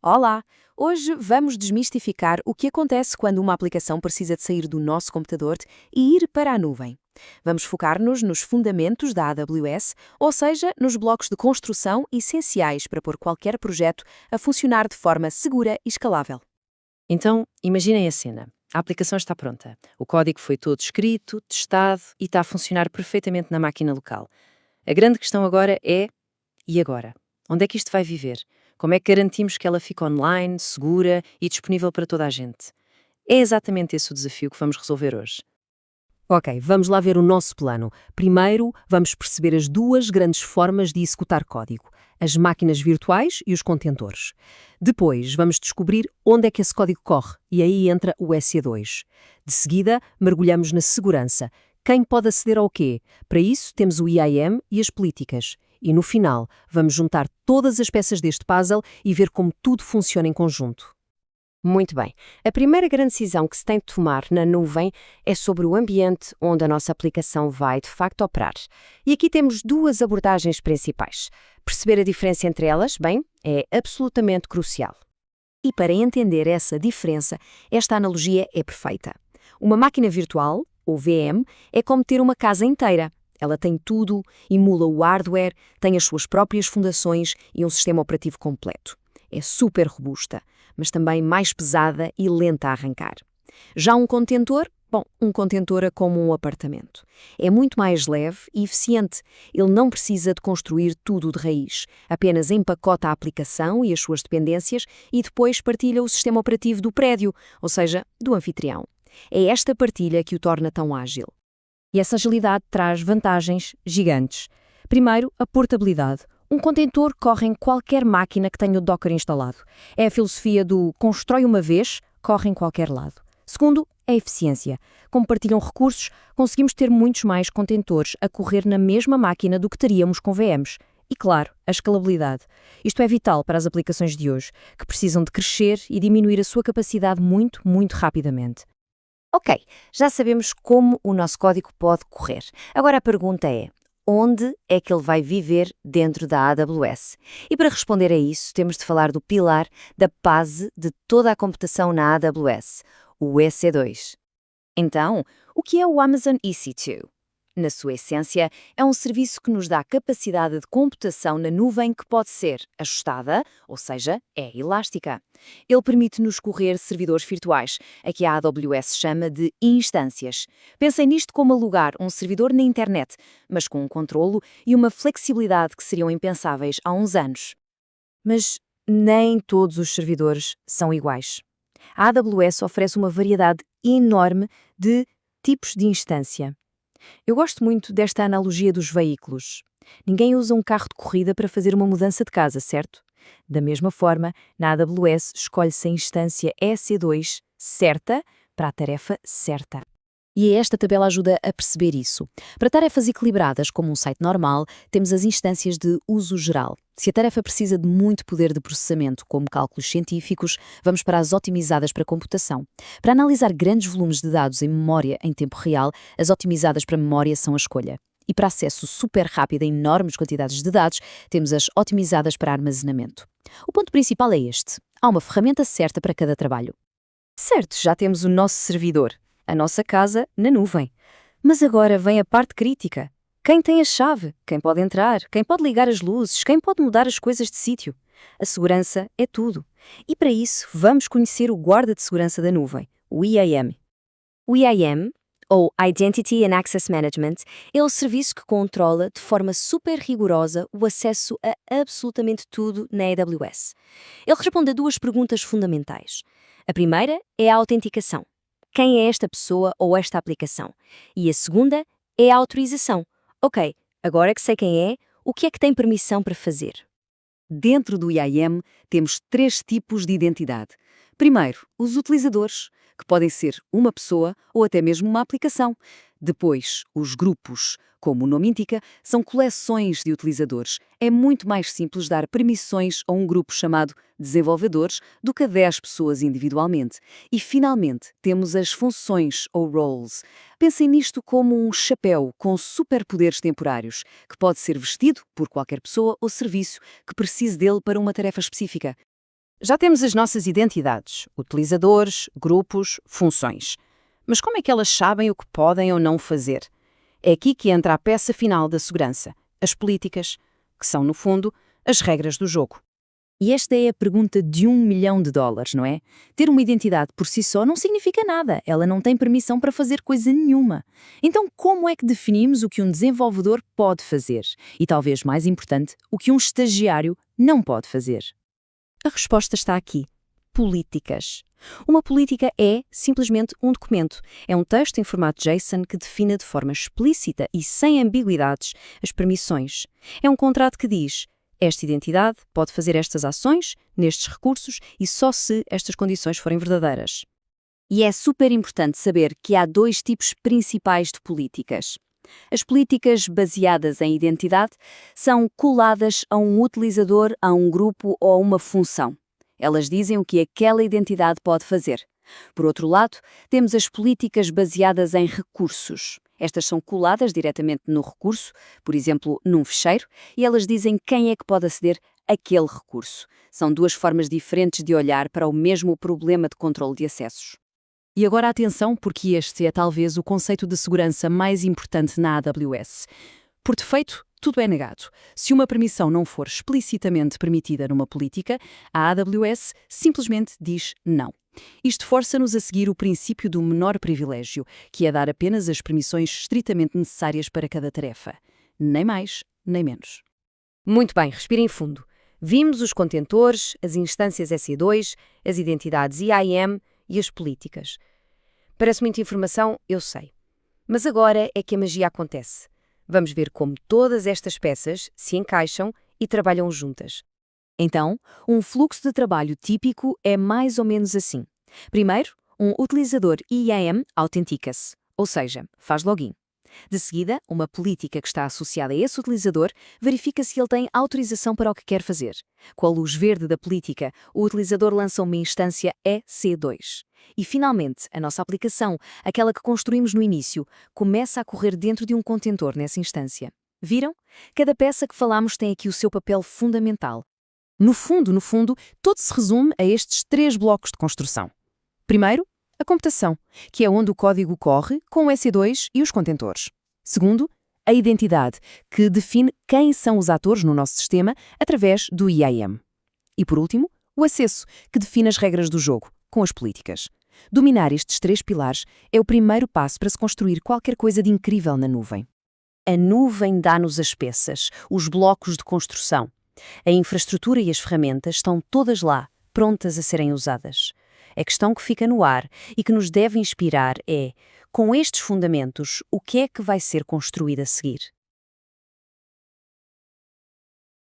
Olá! Hoje vamos desmistificar o que acontece quando uma aplicação precisa de sair do nosso computador e ir para a nuvem. Vamos focar-nos nos fundamentos da AWS, ou seja, nos blocos de construção essenciais para pôr qualquer projeto a funcionar de forma segura e escalável. Então, imaginem a cena. A aplicação está pronta. O código foi todo escrito, testado e está a funcionar perfeitamente na máquina local. A grande questão agora é: e agora? Onde é que isto vai viver? Como é que garantimos que ela fica online, segura e disponível para toda a gente? É exatamente esse o desafio que vamos resolver hoje. Ok, vamos lá ver o nosso plano. Primeiro, vamos perceber as duas grandes formas de executar código: as máquinas virtuais e os contentores. Depois, vamos descobrir onde é que esse código corre, e aí entra o EC2. De seguida, mergulhamos na segurança. Quem pode aceder ao quê? Para isso, temos o IAM e as políticas. E no final, vamos juntar todas as peças deste puzzle e ver como tudo funciona em conjunto. Muito bem. A primeira grande decisão que se tem de tomar na nuvem é sobre o ambiente onde a nossa aplicação vai, de facto, operar. E aqui temos duas abordagens principais. Perceber a diferença entre elas, bem, é absolutamente crucial. E para entender essa diferença, esta analogia é perfeita. Uma máquina virtual, ou VM, é como ter uma casa inteira. Ela tem tudo, emula o hardware, tem as suas próprias fundações e um sistema operativo completo. É super robusta, mas também mais pesada e lenta a arrancar. Já um contentor, bom, um contentor é como um apartamento. É muito mais leve e eficiente. Ele não precisa de construir tudo de raiz, apenas empacota a aplicação e as suas dependências e depois partilha o sistema operativo do prédio, ou seja, do anfitrião. É esta partilha que o torna tão ágil. E essa agilidade traz vantagens gigantes. Primeiro, a portabilidade. Um contentor corre em qualquer máquina que tenha o Docker instalado. É a filosofia do constrói uma vez, corre em qualquer lado. Segundo, a eficiência. Como partilham recursos, conseguimos ter muitos mais contentores a correr na mesma máquina do que teríamos com VMs. E claro, a escalabilidade. Isto é vital para as aplicações de hoje, que precisam de crescer e diminuir a sua capacidade muito, muito rapidamente. Ok, já sabemos como o nosso código pode correr. Agora a pergunta é: onde é que ele vai viver dentro da AWS? E para responder a isso, temos de falar do pilar da base de toda a computação na AWS, o EC2. Então, o que é o Amazon EC2? Na sua essência, é um serviço que nos dá capacidade de computação na nuvem que pode ser ajustada, ou seja, é elástica. Ele permite-nos correr servidores virtuais, a que a AWS chama de instâncias. Pensem nisto como alugar um servidor na internet, mas com um controlo e uma flexibilidade que seriam impensáveis há uns anos. Mas nem todos os servidores são iguais. A AWS oferece uma variedade enorme de tipos de instância. Eu gosto muito desta analogia dos veículos. Ninguém usa um carro de corrida para fazer uma mudança de casa, certo? Da mesma forma, na AWS escolhe-se a instância EC2 certa para a tarefa certa. E esta tabela ajuda a perceber isso. Para tarefas equilibradas, como um site normal, temos as instâncias de uso geral. Se a tarefa precisa de muito poder de processamento, como cálculos científicos, vamos para as otimizadas para computação. Para analisar grandes volumes de dados em memória em tempo real, as otimizadas para memória são a escolha. E para acesso super rápido a enormes quantidades de dados, temos as otimizadas para armazenamento. O ponto principal é este: há uma ferramenta certa para cada trabalho. Certo, já temos o nosso servidor, a nossa casa na nuvem. Mas agora vem a parte crítica. Quem tem a chave? Quem pode entrar? Quem pode ligar as luzes? Quem pode mudar as coisas de sítio? A segurança é tudo. E para isso, vamos conhecer o guarda de segurança da nuvem, o IAM. O IAM, ou Identity and Access Management, é o serviço que controla de forma super rigorosa o acesso a absolutamente tudo na AWS. Ele responde a duas perguntas fundamentais. A primeira é a autenticação. Quem é esta pessoa ou esta aplicação? E a segunda é a autorização. Ok, agora que sei quem é, o que é que tem permissão para fazer? Dentro do IAM, temos três tipos de identidade. Primeiro, os utilizadores, que podem ser uma pessoa ou até mesmo uma aplicação. Depois, os grupos, como o nome indica, são coleções de utilizadores. É muito mais simples dar permissões a um grupo chamado desenvolvedores do que a 10 pessoas individualmente. E, finalmente, temos as funções ou roles. Pensem nisto como um chapéu com superpoderes temporários, que pode ser vestido por qualquer pessoa ou serviço que precise dele para uma tarefa específica. Já temos as nossas identidades, utilizadores, grupos, funções. Mas como é que elas sabem o que podem ou não fazer? É aqui que entra a peça final da segurança, as políticas, que são, no fundo, as regras do jogo. E esta é a pergunta de $1 milhão, não é? Ter uma identidade por si só não significa nada, ela não tem permissão para fazer coisa nenhuma. Então, como é que definimos o que um desenvolvedor pode fazer? E talvez mais importante, o que um estagiário não pode fazer? A resposta está aqui. Políticas. Uma política é, simplesmente, um documento. É um texto em formato JSON que define de forma explícita e sem ambiguidades as permissões. É um contrato que diz: esta identidade pode fazer estas ações, nestes recursos, e só se estas condições forem verdadeiras. E é super importante saber que há dois tipos principais de políticas. As políticas baseadas em identidade são coladas a um utilizador, a um grupo ou a uma função. Elas dizem o que aquela identidade pode fazer. Por outro lado, temos as políticas baseadas em recursos. Estas são coladas diretamente no recurso, por exemplo, num ficheiro, e elas dizem quem é que pode aceder àquele recurso. São duas formas diferentes de olhar para o mesmo problema de controle de acessos. E agora atenção, porque este é talvez o conceito de segurança mais importante na AWS. Por defeito, tudo é negado. Se uma permissão não for explicitamente permitida numa política, a AWS simplesmente diz não. Isto força-nos a seguir o princípio do menor privilégio, que é dar apenas as permissões estritamente necessárias para cada tarefa. Nem mais, nem menos. Muito bem, respirem fundo. Vimos os contentores, as instâncias SE2, as identidades IAM e as políticas. Parece muita informação, eu sei. Mas agora é que a magia acontece. Vamos ver como todas estas peças se encaixam e trabalham juntas. Então, um fluxo de trabalho típico é mais ou menos assim. Primeiro, um utilizador IAM autentica-se, ou seja, faz login. De seguida, uma política que está associada a esse utilizador verifica se ele tem autorização para o que quer fazer. Com a luz verde da política, o utilizador lança uma instância EC2. E, finalmente, a nossa aplicação, aquela que construímos no início, começa a correr dentro de um contentor nessa instância. Viram? Cada peça que falamos tem aqui o seu papel fundamental. No fundo, tudo se resume a estes 3 blocos de construção. Primeiro, a computação, que é onde o código corre com o EC2 e os contentores. Segundo, a identidade, que define quem são os atores no nosso sistema através do IAM. E por último, o acesso, que define as regras do jogo, com as políticas. Dominar estes 3 pilares é o primeiro passo para se construir qualquer coisa de incrível na nuvem. A nuvem dá-nos as peças, os blocos de construção. A infraestrutura e as ferramentas estão todas lá, prontas a serem usadas. A questão que fica no ar e que nos deve inspirar é: com estes fundamentos, o que é que vai ser construído a seguir?